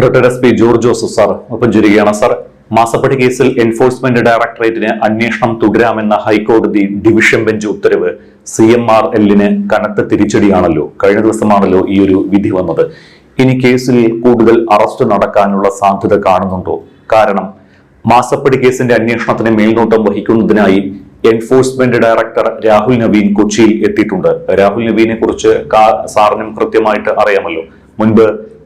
Retired S P George Joseph sir ഒപ്പം ചേരുകയാണ്. Sir, മാസപ്പടി കേസിൽ എൻഫോഴ്സ്മെന്റ് ഡയറക്ടറേറ്റിന് അന്വേഷണം തുടരാമെന്ന ഹൈക്കോടതി ഡിവിഷൻ ബെഞ്ച് ഉത്തരവ് CMRL കനത്ത തിരിച്ചടിയാണല്ലോ. കഴിഞ്ഞ ദിവസമാണല്ലോ ഈ ഒരു വിധി വന്നത്. ഇനി കേസിൽ കൂടുതൽ അറസ്റ്റ് നടക്കാനുള്ള സാധ്യത കാണുന്നുണ്ടോ? കാരണം മാസപ്പടി കേസിന്റെ അന്വേഷണത്തിന് മേൽനോട്ടം വഹിക്കുന്നതിനായി എൻഫോഴ്സ്മെന്റ് ഡയറക്ടർ രാഹുൽ നവീൻ കൊച്ചിയിൽ എത്തിയിട്ടുണ്ട്. രാഹുൽ നവീനെ കുറിച്ച് സാറിനും കൃത്യമായിട്ട് അറിയാമല്ലോ. മുൻപ്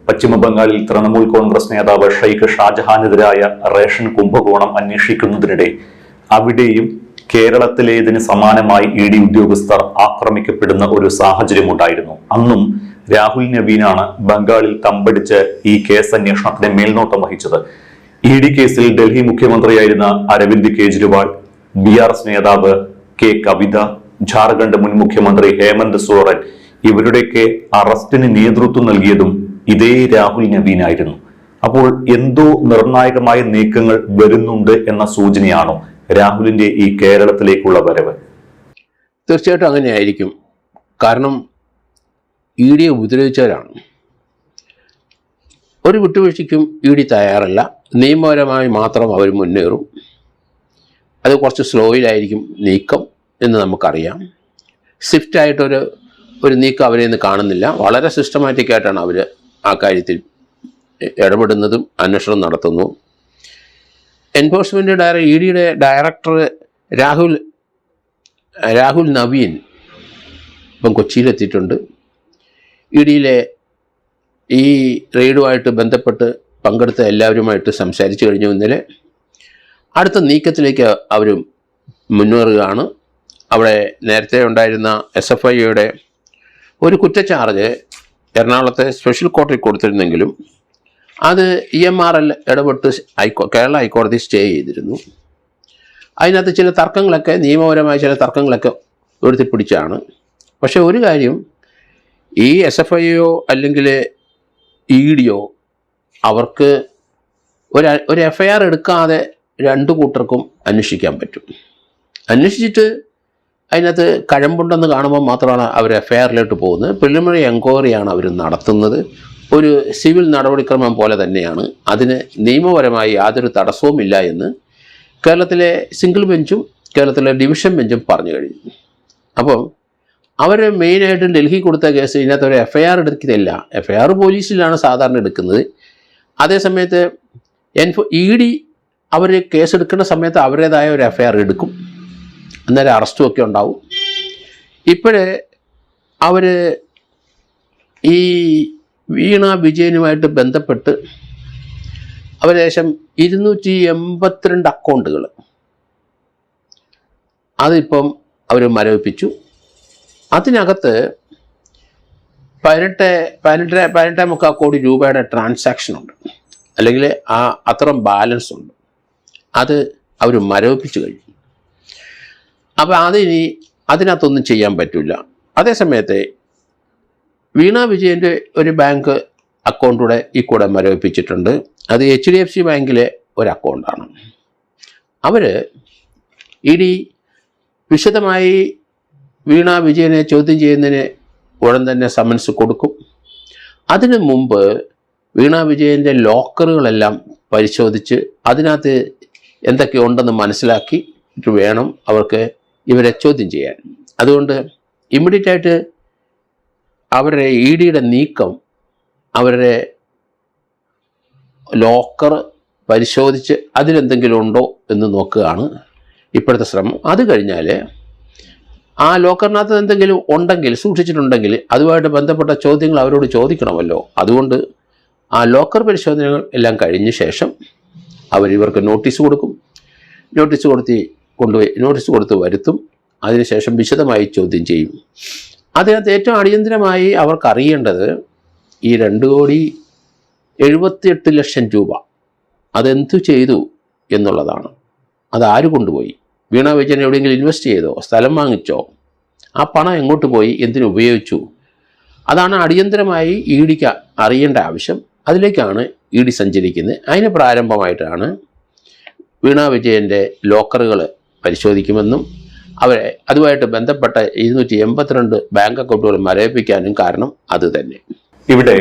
പശ്ചിമ ബംഗാളിൽ തൃണമൂൽ കോൺഗ്രസ് നേതാവ് ഷെയ്ഖ് ഷാജഹാനെതിരായ റേഷൻ കുംഭകോണം അന്വേഷിക്കുന്നതിനിടെ അവിടെയും കേരളത്തിലേതിന് സമാനമായി ED ഉദ്യോഗസ്ഥർ ആക്രമിക്കപ്പെടുന്ന ഒരു സാഹചര്യമുണ്ടായിരുന്നു. അന്നും രാഹുൽ നവീനാണ് ബംഗാളിൽ തമ്പടിച്ച് ഈ കേസ് അന്വേഷണത്തിന് മേൽനോട്ടം വഹിച്ചത്. ED കേസിൽ ഡൽഹി മുഖ്യമന്ത്രിയായിരുന്ന അരവിന്ദ് കെജ്രിവാൾ, BRS നേതാവ് K. കവിത, ജാർഖണ്ഡ് മുൻ മുഖ്യമന്ത്രി ഹേമന്ത് സോറൻ ഇവരുടെയൊക്കെ അറസ്റ്റിന് നേതൃത്വം നൽകിയതും ഇതേ രാഹുൽ നവീനായിരുന്നു. അപ്പോൾ എന്തോ നിർണായകമായ നീക്കങ്ങൾ വരുന്നുണ്ട് എന്ന സൂചനയാണോ രാഹുലിന്റെ ഈ കേരളത്തിലേക്കുള്ള വരവ്? തീർച്ചയായിട്ടും അങ്ങനെയായിരിക്കും. കാരണം EDയെ ഉപദ്രവിച്ചവരാണ്. ഒരു വിട്ടുവീഴ്ചയ്ക്കും ED തയ്യാറല്ല. നിയമപരമായി മാത്രം അവർ മുന്നേറും. അത് കുറച്ച് സ്ലോയിലായിരിക്കും നീക്കം എന്ന് നമുക്കറിയാം. സ്വിഫ്റ്റായിട്ടൊരു നീക്കം അവരെ നിന്ന് കാണുന്നില്ല. വളരെ സിസ്റ്റമാറ്റിക്കായിട്ടാണ് അവർ ആ കാര്യത്തിൽ ഇടപെടുന്നതും അന്വേഷണം നടത്തുന്നു. എൻഫോഴ്സ്മെൻറ്റ് EDയുടെ ഡയറക്ടർ രാഹുൽ നവീൻ ഇപ്പം കൊച്ചിയിലെത്തിയിട്ടുണ്ട്. EDയിലെ ഈ റെയ്ഡുമായിട്ട് ബന്ധപ്പെട്ട് പങ്കെടുത്ത എല്ലാവരുമായിട്ട് സംസാരിച്ചു കഴിഞ്ഞു. ഇന്നലെ അടുത്ത നീക്കത്തിലേക്ക് അവർ മുന്നേറുകയാണ്. അവിടെ നേരത്തെ ഉണ്ടായിരുന്ന SFIയുടെ ഒരു കുറ്റച്ചാർജ് എറണാകുളത്തെ സ്പെഷ്യൽ കോടതി കൊടുത്തിരുന്നെങ്കിലും അത് EMRL ഇടപെട്ട് കേരള ഹൈക്കോടതി സ്റ്റേ ചെയ്തിരുന്നു. അതിനകത്ത് ചില തർക്കങ്ങളൊക്കെ, നിയമപരമായ ചില തർക്കങ്ങളൊക്കെ ഉയർത്തിപ്പിടിച്ചാണ്. പക്ഷേ ഒരു കാര്യം, ഈ SFIയോ അല്ലെങ്കിൽ EDയോ അവർക്ക് ഒരു FIR എടുക്കാതെ രണ്ടു കൂട്ടർക്കും അന്വേഷിക്കാൻ പറ്റും. അന്വേഷിച്ചിട്ട് അതിനകത്ത് കഴമ്പുണ്ടെന്ന് കാണുമ്പോൾ മാത്രമാണ് അവർ FIRലോട്ട് പോകുന്നത്. പ്രിലിമിനറി എൻക്വയറിയാണ് അവർ നടത്തുന്നത്. ഒരു സിവിൽ നടപടിക്രമം പോലെ തന്നെയാണ്. അതിന് നിയമപരമായി യാതൊരു തടസ്സവുമില്ല എന്ന് കേരളത്തിലെ സിംഗിൾ ബെഞ്ചും കേരളത്തിലെ ഡിവിഷൻ ബെഞ്ചും പറഞ്ഞു കഴിഞ്ഞു. അപ്പം അവർ മെയിനായിട്ടും ഡൽഹി കൊടുത്ത കേസ് ഇതിനകത്ത് ഒരു FIR എടുക്കുന്നില്ല. FIR പോലീസിലാണ് സാധാരണ എടുക്കുന്നത്. അതേസമയത്ത് ED അവർ കേസെടുക്കുന്ന സമയത്ത് അവരുടേതായ ഒരു FIR എടുക്കും. അന്നേരം അറസ്റ്റും ഒക്കെ ഉണ്ടാവും. ഇപ്പോഴേ അവർ ഈ വീണ വിജയനുമായിട്ട് ബന്ധപ്പെട്ട് അവർ ഏകദേശം 282 അക്കൗണ്ടുകൾ അതിപ്പം അവർ മരവിപ്പിച്ചു. അതിനകത്ത് 18.5 കോടി രൂപയുടെ ട്രാൻസാക്ഷൻ ഉണ്ട്, അല്ലെങ്കിൽ അത്രയും ബാലൻസ് ഉണ്ട്. അത് അവർ മരവിപ്പിച്ചു കഴിഞ്ഞു. അപ്പോൾ അതിനകത്തൊന്നും ചെയ്യാൻ പറ്റില്ല. അതേസമയത്ത് വീണ വിജയൻ്റെ ഒരു ബാങ്ക് അക്കൗണ്ടൂടെ ഈ കൂടെ മരവിപ്പിച്ചിട്ടുണ്ട്. അത് HDFC ബാങ്കിലെ ഒരു അക്കൗണ്ടാണ്. അവർ ED വിശദമായി വീണ വിജയനെ ചോദ്യം ചെയ്യുന്നതിന് ഉടൻ തന്നെ സമൻസ് കൊടുക്കും. അതിനു മുമ്പ് വീണ വിജയൻ്റെ ലോക്കറുകളെല്ലാം പരിശോധിച്ച് അതിനകത്ത് എന്തൊക്കെയുണ്ടെന്ന് മനസ്സിലാക്കിയിട്ട് വേണം അവർക്ക് ഇവരെ ചോദ്യം ചെയ്യാൻ. അതുകൊണ്ട് ഇമ്മീഡിയറ്റായിട്ട് അവരുടെ EDയുടെ നീക്കം അവരുടെ ലോക്കർ പരിശോധിച്ച് അതിലെന്തെങ്കിലും ഉണ്ടോ എന്ന് നോക്കുകയാണ് ഇപ്പോഴത്തെ ശ്രമം. അത് കഴിഞ്ഞാൽ ആ ലോക്കറിനകത്ത് എന്തെങ്കിലും ഉണ്ടെങ്കിൽ, സൂക്ഷിച്ചിട്ടുണ്ടെങ്കിൽ അതുമായിട്ട് ബന്ധപ്പെട്ട ചോദ്യങ്ങൾ അവരോട് ചോദിക്കണമല്ലോ. അതുകൊണ്ട് ആ ലോക്കർ പരിശോധനകൾ എല്ലാം കഴിഞ്ഞ ശേഷം ഇവർക്ക് നോട്ടീസ് കൊടുക്കും. നോട്ടീസ് കൊടുത്ത് വരുത്തും. അതിനുശേഷം വിശദമായി ചോദ്യം ചെയ്യും. അതിനകത്ത് ഏറ്റവും അടിയന്തരമായി അവർക്ക് അറിയേണ്ടത് ഈ 2,78,00,000 രൂപ അതെന്തു ചെയ്തു എന്നുള്ളതാണ്. അതാര് കൊണ്ടുപോയി? വീണ വിജയൻ എവിടെയെങ്കിലും ഇൻവെസ്റ്റ് ചെയ്തോ? സ്ഥലം വാങ്ങിച്ചോ? ആ പണം എങ്ങോട്ട് പോയി? എന്തിനു ഉപയോഗിച്ചു? അതാണ് അടിയന്തരമായി EDക്ക് അറിയേണ്ട ആവശ്യം. അതിലേക്കാണ് ED സഞ്ചരിക്കുന്നത്. അതിന് പ്രാരംഭമായിട്ടാണ് വീണ വിജയൻ്റെ ലോക്കറുകൾ പരിശോധിക്കുമെന്നും അതുമായിട്ട് ബന്ധപ്പെട്ട 282 ബാങ്ക് അക്കൗണ്ടുകൾ മരവിപ്പിക്കാനും കാരണം അത് തന്നെ. ഇവിടെ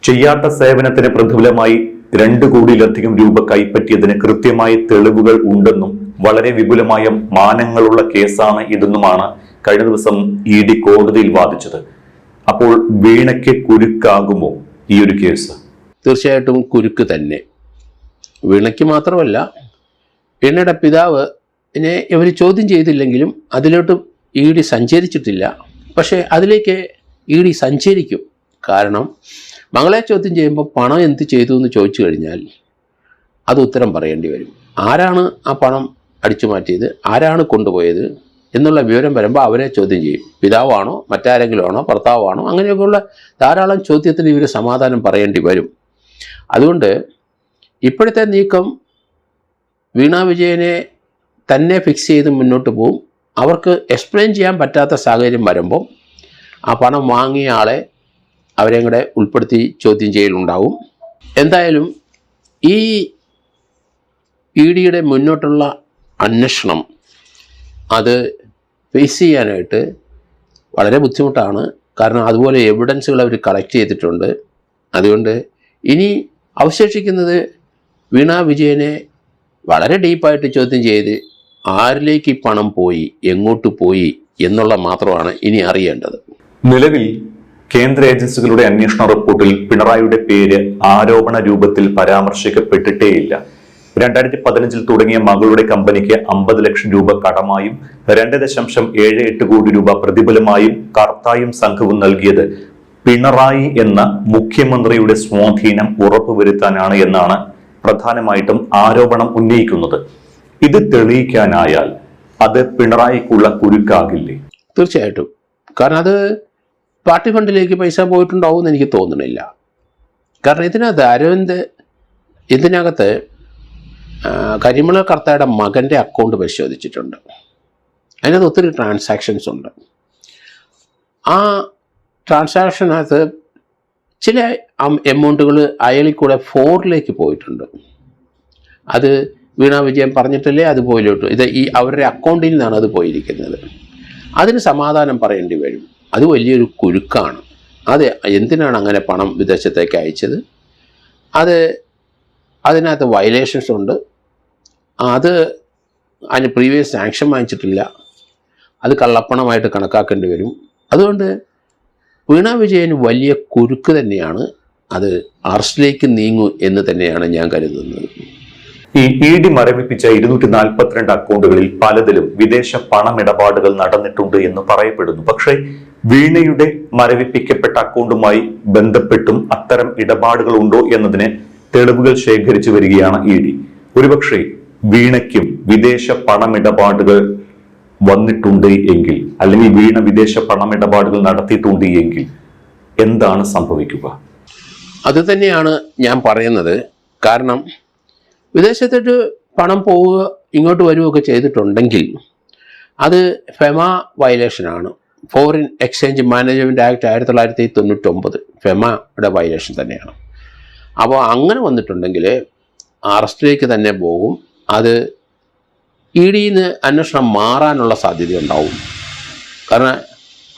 ചെയ്യാത്ത സേവനത്തിന് പ്രതിഫലമായി 2 കോടിയിലധികം രൂപ കൈപ്പറ്റിയതിന് കൃത്യമായ തെളിവുകൾ ഉണ്ടെന്നും വളരെ വിപുലമായ മാനങ്ങളുള്ള കേസാണ് ഇതെന്നുമാണ് കഴിഞ്ഞ ദിവസം ED കോടതിയിൽ വാദിച്ചത്. അപ്പോൾ വീണയ്ക്ക് കുരുക്കാകുമോ ഈ ഒരു കേസ്? തീർച്ചയായിട്ടും കുരുക്ക് തന്നെ. വീണയ്ക്ക് മാത്രമല്ല, വീണയുടെ പിതാവിനെ ഇവർ ചോദ്യം ചെയ്തില്ലെങ്കിലും അതിലോട്ട് ED സഞ്ചരിച്ചിട്ടില്ല. പക്ഷേ അതിലേക്ക് ED സഞ്ചരിക്കും. കാരണം മകളെ ചോദ്യം ചെയ്യുമ്പോൾ പണം എന്ത് ചെയ്തു എന്ന് ചോദിച്ചു കഴിഞ്ഞാൽ അത് ഉത്തരം പറയേണ്ടി വരും. ആരാണ് ആ പണം അടിച്ചു മാറ്റിയത്, ആരാണ് കൊണ്ടുപോയത് എന്നുള്ള വിവരം വരുമ്പോൾ അവരെ ചോദ്യം ചെയ്യും. പിതാവാണോ, മറ്റാരെങ്കിലും ആണോ, ഭർത്താവാണോ, അങ്ങനെയൊക്കെയുള്ള ധാരാളം ചോദ്യത്തിന് ഇവർ സമാധാനം പറയേണ്ടി വരും. അതുകൊണ്ട് ഇപ്പോഴത്തെ നീക്കം വീണ വിജയനെ തന്നെ ഫിക്സ് ചെയ്ത് മുന്നോട്ട് പോകും. അവർക്ക് എക്സ്പ്ലെയിൻ ചെയ്യാൻ പറ്റാത്ത സാഹചര്യം വരുമ്പോൾ ആ പണം വാങ്ങിയ ആളെ അവരെയും കൂടെ ഉൾപ്പെടുത്തി ചോദ്യം ചെയ്യലുണ്ടാവും. എന്തായാലും ഈ EDയുടെ മുന്നോട്ടുള്ള അന്വേഷണം അത് ഫേസ് ചെയ്യാനായിട്ട് വളരെ ബുദ്ധിമുട്ടാണ്. കാരണം അതുപോലെ എവിഡൻസുകൾ അവർ കളക്ട് ചെയ്തിട്ടുണ്ട്. അതുകൊണ്ട് ഇനി അവശേഷിക്കുന്നത് വീണ വിജയനെ വളരെ ഡീപ്പായിട്ട് ചോദ്യം ചെയ്ത് ആരിലേക്ക് ഈ പണം പോയി, എങ്ങോട്ട് പോയി എന്നുള്ള മാത്രമാണ് ഇനി അറിയേണ്ടത്. നിലവിൽ കേന്ദ്ര ഏജൻസികളുടെ അന്വേഷണ റിപ്പോർട്ടിൽ പിണറായിയുടെ പേര് ആരോപണ രൂപത്തിൽ പരാമർശിക്കപ്പെട്ടിട്ടേയില്ല. 2015 തുടങ്ങിയ മകളുടെ കമ്പനിക്ക് 50 ലക്ഷം രൂപ കടമായും 2.78 കോടി രൂപ പ്രതിഫലമായും കർത്തായും സംഘവും നൽകിയത് പിണറായി എന്ന മുഖ്യമന്ത്രിയുടെ സ്വാധീനം ഉറപ്പുവരുത്താനാണ് എന്നാണ് പ്രധാനമായിട്ടും ആരോപണം ഉന്നയിക്കുന്നത്. ഇത് തെളിയിക്കാനായാൽ അത് പിണറായിക്കുള്ള കുരുക്കാകില്ലേ? തീർച്ചയായിട്ടും. കാരണം അത് പാർട്ടി ഫണ്ടിലേക്ക് പൈസ പോയിട്ടുണ്ടാവും എന്ന് എനിക്ക് തോന്നുന്നില്ല. കാരണം ഇതിനകത്ത് കരിമല കർത്തയുടെ മകൻ്റെ അക്കൗണ്ട് പരിശോധിച്ചിട്ടുണ്ട്. അതിനകത്ത് ഒത്തിരി ട്രാൻസാക്ഷൻസ് ഉണ്ട്. ആ ട്രാൻസാക്ഷനകത്ത് ചില എമൗണ്ടുകൾ അയാളിൽ കൂടെ ഫോറിലേക്ക് പോയിട്ടുണ്ട്. അത് വീണ വിജയൻ പറഞ്ഞിട്ടില്ലേ അതുപോലോട്ട് ഇത് അവരുടെ അക്കൗണ്ടിൽ നിന്നാണ് അത് പോയിരിക്കുന്നത്. അതിന് സമാധാനം പറയേണ്ടി വരും. അത് വലിയൊരു കുരുക്കാണ്. അത് എന്തിനാണ് അങ്ങനെ പണം വിദേശത്തേക്ക് അയച്ചത്? അതിനകത്ത് വയലേഷൻസ് ഉണ്ട്. അതിന് പ്രീവിയസ് സാങ്ഷൻ വാങ്ങിച്ചിട്ടില്ല. അത് കള്ളപ്പണമായിട്ട് കണക്കാക്കേണ്ടി വരും. അതുകൊണ്ട് വീണ വിജയന് വലിയ കുരുക്ക് തന്നെയാണ്. അത് അറസ്റ്റിലേക്ക് നീങ്ങും എന്ന് തന്നെയാണ് ഞാൻ കരുതുന്നത്. ഈ ED മരവിപ്പിച്ച 242 അക്കൗണ്ടുകളിൽ പലതിലും വിദേശ പണമിടപാടുകൾ നടന്നിട്ടുണ്ട് എന്ന് പറയപ്പെടുന്നു. പക്ഷേ വീണയുടെ മരവിപ്പിക്കപ്പെട്ട അക്കൗണ്ടുമായി ബന്ധപ്പെട്ടും അത്തരം ഇടപാടുകൾ ഉണ്ടോ എന്നതിന് തെളിവുകൾ ശേഖരിച്ചു വരികയാണ് ED. ഒരുപക്ഷെ വീണയ്ക്കും വിദേശ പണമിടപാടുകൾ വന്നിട്ടുണ്ട് എങ്കിൽ, അല്ലെങ്കിൽ വീണ വിദേശ പണമിടപാടുകൾ നടത്തിയിട്ടുണ്ട് എങ്കിൽ എന്താണ് സംഭവിക്കുക? അത് തന്നെയാണ് ഞാൻ പറയുന്നത്. കാരണം വിദേശത്തോട്ട് പണം പോവുക ഇങ്ങോട്ട് വരികയൊക്കെ ചെയ്തിട്ടുണ്ടെങ്കിൽ അത് ഫെമ വയലേഷനാണ്. ഫോറിൻ എക്സ്ചേഞ്ച് മാനേജ്മെൻറ്റ് ആക്ട് 1999 ഫെമയുടെ വയലേഷൻ തന്നെയാണ്. അപ്പോൾ അങ്ങനെ വന്നിട്ടുണ്ടെങ്കിൽ അറസ്റ്റിലേക്ക് തന്നെ പോകും. അത് EDയിൽ നിന്ന് അന്വേഷണം മാറാനുള്ള സാധ്യതയുണ്ടാവും. കാരണം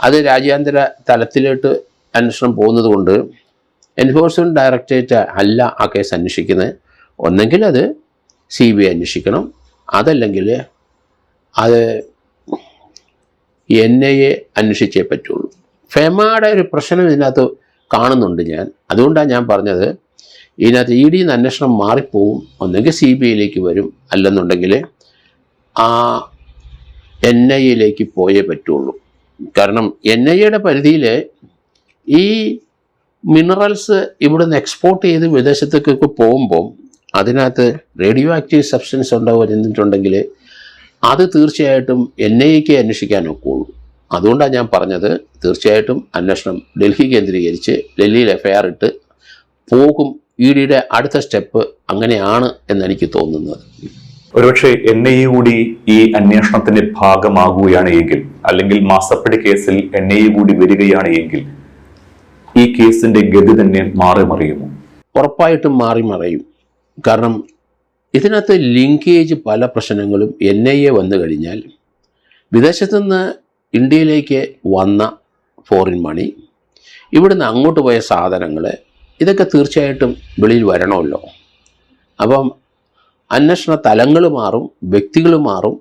അത് രാജ്യാന്തര തലത്തിലോട്ട് അന്വേഷണം പോകുന്നത് കൊണ്ട് എൻഫോഴ്സ്മെൻറ്റ് ഡയറക്ടറേറ്റ് അല്ല ആ കേസ് അന്വേഷിക്കുന്നത്. ഒന്നെങ്കിൽ അത് CBI അന്വേഷിക്കണം, അതല്ലെങ്കിൽ അത് NIA അന്വേഷിച്ചേ പറ്റുള്ളൂ. ഫെമയുടെ ഒരു പ്രശ്നം ഇതിനകത്ത് കാണുന്നുണ്ട് ഞാൻ. അതുകൊണ്ടാണ് ഞാൻ പറഞ്ഞത് ഇതിനകത്ത് EDയിൽ നിന്ന് അന്വേഷണം മാറിപ്പോവും. ഒന്നെങ്കിൽ CBIയിലേക്ക് വരും, അല്ലെന്നുണ്ടെങ്കിൽ NIAയിലേക്ക് പോയേ പറ്റുള്ളൂ. കാരണം NIAയുടെ പരിധിയിൽ ഈ മിനറൽസ് ഇവിടുന്ന് എക്സ്പോർട്ട് ചെയ്ത് വിദേശത്തേക്കൊക്കെ പോകുമ്പോൾ അതിനകത്ത് റേഡിയോ ആക്റ്റീവ് സബ്സ്റ്റൻസ് ഉണ്ടാവുന്നിട്ടുണ്ടെങ്കിൽ അത് തീർച്ചയായിട്ടും NIAക്ക് അന്വേഷിക്കാൻ ഒക്കുള്ളൂ. അതുകൊണ്ടാണ് ഞാൻ പറഞ്ഞത് തീർച്ചയായിട്ടും അന്വേഷണം ഡൽഹി കേന്ദ്രീകരിച്ച് ഡൽഹിയിൽ FIR ഇട്ട് പോകും. EDയുടെ അടുത്ത സ്റ്റെപ്പ് അങ്ങനെയാണ് എന്നെനിക്ക് തോന്നുന്നത്. ഒരുപക്ഷെ NIA കൂടി ഈ അന്വേഷണത്തിന്റെ ഭാഗമാകുകയാണ് എങ്കിൽ, അല്ലെങ്കിൽ മാസപ്പടി കേസിൽ NIA കൂടി വരികയാണ് എങ്കിൽ ഈ കേസിന്റെ ഗതി തന്നെ മാറി മറിയുമോ? ഉറപ്പായിട്ടും മാറി മറിയും. കാരണം ഇതിനകത്ത് ലിങ്കേജ് പല പ്രശ്നങ്ങളും NIA വന്നു കഴിഞ്ഞാൽ വിദേശത്തുനിന്ന് ഇന്ത്യയിലേക്ക് വന്ന ഫോറിൻ മണി, ഇവിടുന്ന് അങ്ങോട്ട് പോയ സാധനങ്ങൾ ഇതൊക്കെ തീർച്ചയായിട്ടും വെളിയിൽ വരണമല്ലോ. അപ്പം അന്വേഷണ തലങ്ങൾ മാറും, വ്യക്തികൾ മാറും.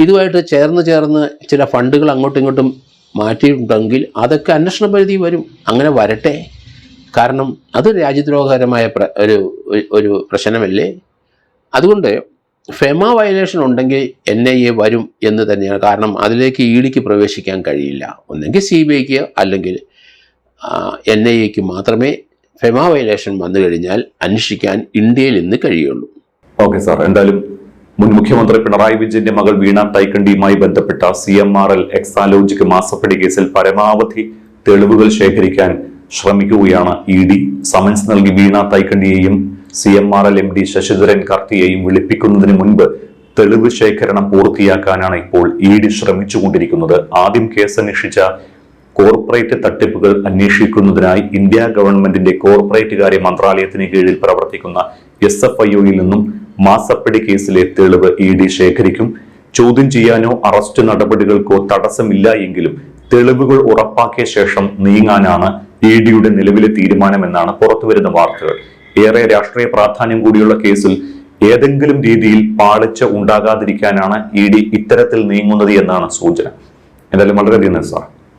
ഇതുമായിട്ട് ചേർന്ന് ചില ഫണ്ടുകൾ അങ്ങോട്ടും ഇങ്ങോട്ടും മാറ്റിയിട്ടുണ്ടെങ്കിൽ അതൊക്കെ അന്വേഷണ പരിധി വരും. അങ്ങനെ വരട്ടെ. കാരണം അത് രാജ്യദ്രോഹകരമായ ഒരു പ്രശ്നമല്ലേ. അതുകൊണ്ട് ഫെമ വയലേഷൻ ഉണ്ടെങ്കിൽ NIA വരും എന്ന് തന്നെയാണ്. കാരണം അതിലേക്ക് EDക്ക് പ്രവേശിക്കാൻ കഴിയില്ല. ഒന്നെങ്കിൽ CBIക്ക് അല്ലെങ്കിൽ NIAക്ക് മാത്രമേ ഫെമ വയലേഷൻ വന്നു കഴിഞ്ഞാൽ അന്വേഷിക്കാൻ ഇന്ത്യയിൽ ഇന്ന് കഴിയുള്ളൂ. ഓക്കെ സാർ, എന്തായാലും മുൻ മുഖ്യമന്ത്രി പിണറായി വിജയന്റെ മകൾ വീണ തൈക്കണ്ടിയുമായി ബന്ധപ്പെട്ട CMRL എക്സാലോജിക് മാസപ്പടി കേസിൽ പരമാവധി തെളിവുകൾ ശേഖരിക്കാൻ ശ്രമിക്കുകയാണ് ED. സമൻസ് നൽകി വീണ തൈക്കണ്ടിയെയും CMRL MD ശശിധരൻ കർത്തിയെയും വിളിപ്പിക്കുന്നതിന് മുൻപ് തെളിവ് ശേഖരണം പൂർത്തിയാക്കാനാണ് ഇപ്പോൾ ED ശ്രമിച്ചുകൊണ്ടിരിക്കുന്നത്. ആദ്യം കേസ് അന്വേഷിച്ച കോർപ്പറേറ്റ് തട്ടിപ്പുകൾ അന്വേഷിക്കുന്നതിനായി ഇന്ത്യ ഗവൺമെന്റിന്റെ കോർപ്പറേറ്റ് കാര്യ മന്ത്രാലയത്തിന് കീഴിൽ പ്രവർത്തിക്കുന്ന SFIOയിൽ നിന്നും മാസപ്പടി കേസിലെ തെളിവ് ED ശേഖരിക്കും. ചോദ്യം ചെയ്യാനോ അറസ്റ്റ് നടപടികൾക്കോ തടസ്സമില്ല എങ്കിലും തെളിവുകൾ ഉറപ്പാക്കിയ ശേഷം നീങ്ങാനാണ് EDയുടെ നിലവിലെ തീരുമാനമെന്നാണ് പുറത്തുവരുന്ന വാർത്തകൾ. ഏറെ രാഷ്ട്രീയ പ്രാധാന്യം കൂടിയുള്ള കേസിൽ ഏതെങ്കിലും രീതിയിൽ പാളിച്ച ഉണ്ടാകാതിരിക്കാനാണ് ED ഇത്തരത്തിൽ നീങ്ങുന്നത് എന്നാണ് സൂചന. എന്തായാലും വളരെയധികം സാർ.